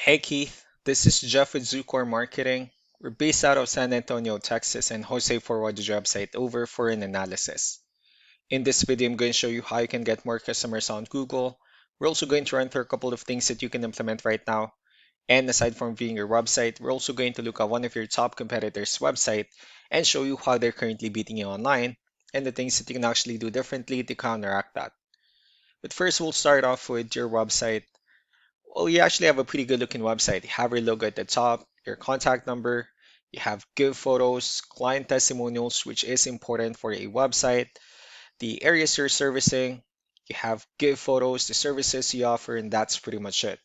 Hey Keith, this is Jeff with Zucor Marketing. We're based out of San Antonio, Texas, and Jose forwarded the website over for an analysis. In this video, I'm going to show you how you can get more customers on Google. We're also going to run through a couple of things that you can implement right now. And aside from viewing your website, we're also going to look at one of your top competitors' website and show you how they're currently beating you online and the things that you can actually do differently to counteract that. But first, we'll start off with your website. Well, you actually have a pretty good looking website. You have your logo at the top, your contact number, you have good photos, client testimonials, which is important for a website, the areas you're servicing, you have good photos, the services you offer, and that's pretty much it.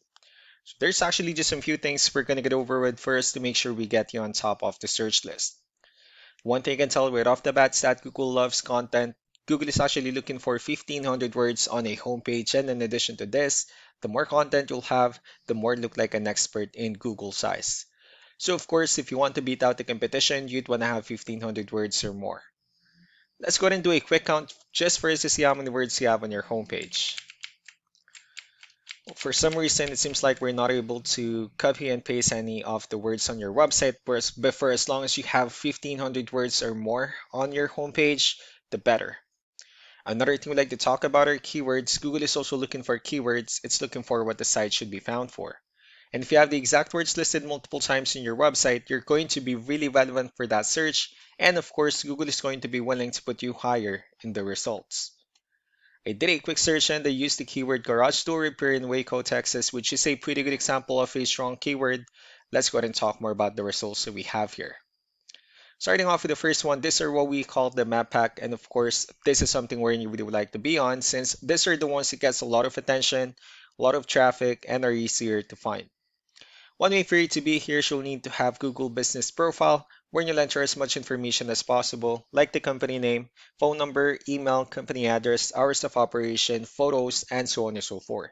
So there's actually just a few things we're going to get over with first to make sure we get you on top of the search list. One thing I can tell right off the bat is that Google loves content. Google is actually looking for 1,500 words on a homepage, and in addition to this, the more content you'll have, the more you look like an expert in Google size. So of course, if you want to beat out the competition, you'd want to have 1,500 words or more. Let's go ahead and do a quick count just for us to see how many words you have on your homepage. For some reason, it seems like we're not able to copy and paste any of the words on your website, but for as long as you have 1,500 words or more on your homepage, the better. Another thing we'd like to talk about are keywords. Google is also looking for keywords. It's looking for what the site should be found for. And if you have the exact words listed multiple times in your website, you're going to be really relevant for that search. And of course, Google is going to be willing to put you higher in the results. I did a quick search and I used the keyword garage door repair in Waco, Texas, which is a pretty good example of a strong keyword. Let's go ahead and talk more about the results that we have here. Starting off with the first one, these are what we call the map pack. And of course, this is something where you really would like to be on since these are the ones that gets a lot of attention, a lot of traffic, and are easier to find. One way for you to be here is you'll need to have Google Business Profile, where you'll enter as much information as possible, like the company name, phone number, email, company address, hours of operation, photos, and so on and so forth.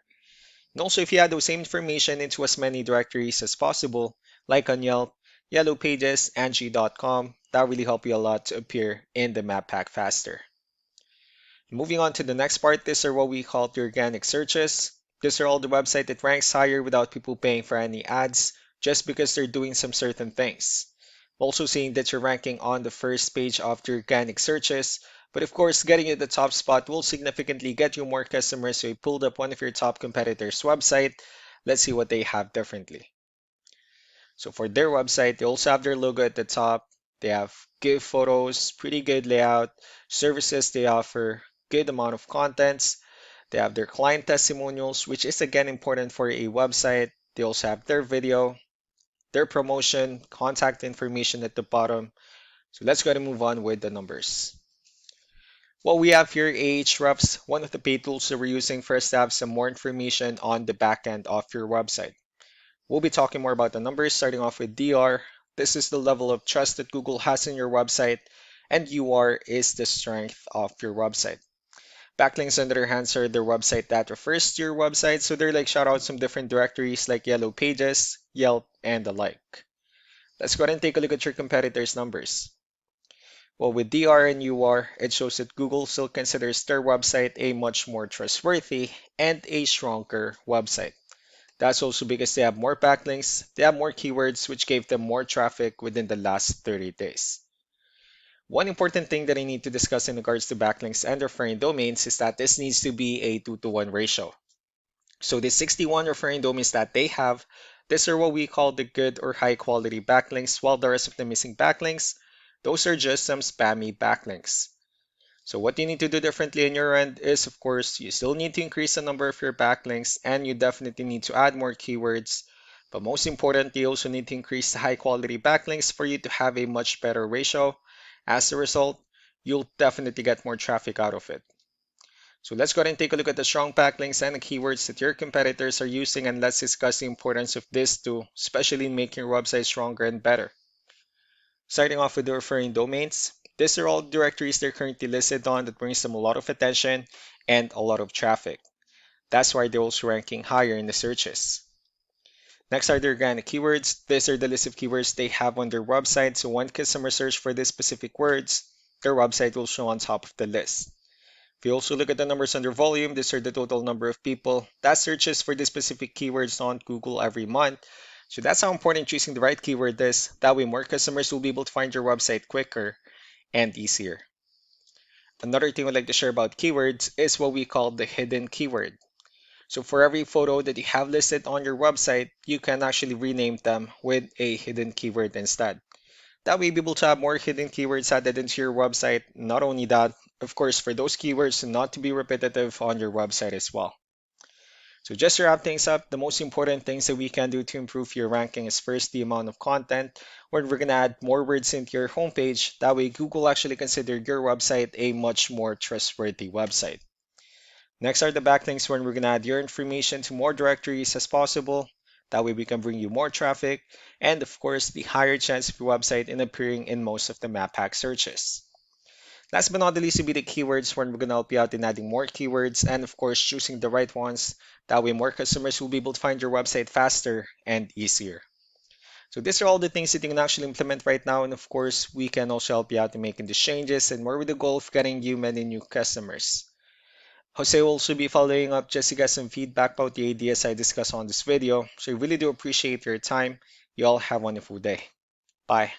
And also, if you add those same information into as many directories as possible, like on Yelp, Yellow Pages, Angie.com, that really help you a lot to appear in the map pack faster. Moving on to the next part, these are what we call the organic searches. These are all the website that ranks higher without people paying for any ads, just because they're doing some certain things. Also seeing that you're ranking on the first page of the organic searches, but of course, getting you the top spot will significantly get you more customers. So you pulled up one of your top competitors' website. Let's see what they have differently. So for their website, they also have their logo at the top. They have good photos, pretty good layout, services they offer, good amount of contents. They have their client testimonials, which is again important for a website. They also have their video, their promotion, contact information at the bottom. So let's go ahead and move on with the numbers. What we have here, Ahrefs, one of the paid tools that we're using for us to have some more information on the back end of your website. We'll be talking more about the numbers, starting off with DR. This is the level of trust that Google has in your website, and UR is the strength of your website. Backlinks, on the other hand, are their website that refers to your website, so they're like shout out some different directories like Yellow Pages, Yelp, and the like. Let's go ahead and take a look at your competitors' numbers. Well, with DR and UR, it shows that Google still considers their website a much more trustworthy and a stronger website. That's also because they have more backlinks, they have more keywords, which gave them more traffic within the last 30 days. One important thing that I need to discuss in regards to backlinks and referring domains is that this needs to be a 2-to-1 ratio. So the 61 referring domains that they have, these are what we call the good or high quality backlinks, while the rest of the missing backlinks, those are just some spammy backlinks. So what you need to do differently on your end is, of course, you still need to increase the number of your backlinks and you definitely need to add more keywords. But most importantly, you also need to increase the high quality backlinks for you to have a much better ratio. As a result, you'll definitely get more traffic out of it. So let's go ahead and take a look at the strong backlinks and the keywords that your competitors are using, and let's discuss the importance of this too, especially in making your website stronger and better. Starting off with the referring domains, these are all directories they're currently listed on that brings them a lot of attention and a lot of traffic. That's why they're also ranking higher in the searches. Next are the organic keywords. These are the list of keywords they have on their website, so when customers search for these specific words, their website will show on top of the list. If you also look at the numbers under volume, these are the total number of people that searches for the specific keywords on Google every month. So that's how important choosing the right keyword is. That way more customers will be able to find your website quicker and easier. Another thing I'd like to share about keywords is what we call the hidden keyword. So for every photo that you have listed on your website, you can actually rename them with a hidden keyword instead. That way, you'll be able to have more hidden keywords added into your website. Not only that, of course, for those keywords not to be repetitive on your website as well. So just to wrap things up, the most important things that we can do to improve your ranking is first the amount of content, where we're going to add more words into your homepage. That way, Google actually consider your website a much more trustworthy website. Next are the backlinks, when we're going to add your information to more directories as possible. That way we can bring you more traffic and of course the higher chance of your website in appearing in most of the map hack searches. Last but not the least will be the keywords, when we're going to help you out in adding more keywords and of course choosing the right ones. That way more customers will be able to find your website faster and easier. So these are all the things that you can actually implement right now, and of course we can also help you out in making these changes and more with the goal of getting you many new customers. Jose will also be following up just to get some feedback about the ideas I discussed on this video. So I really do appreciate your time. You all have a wonderful day. Bye.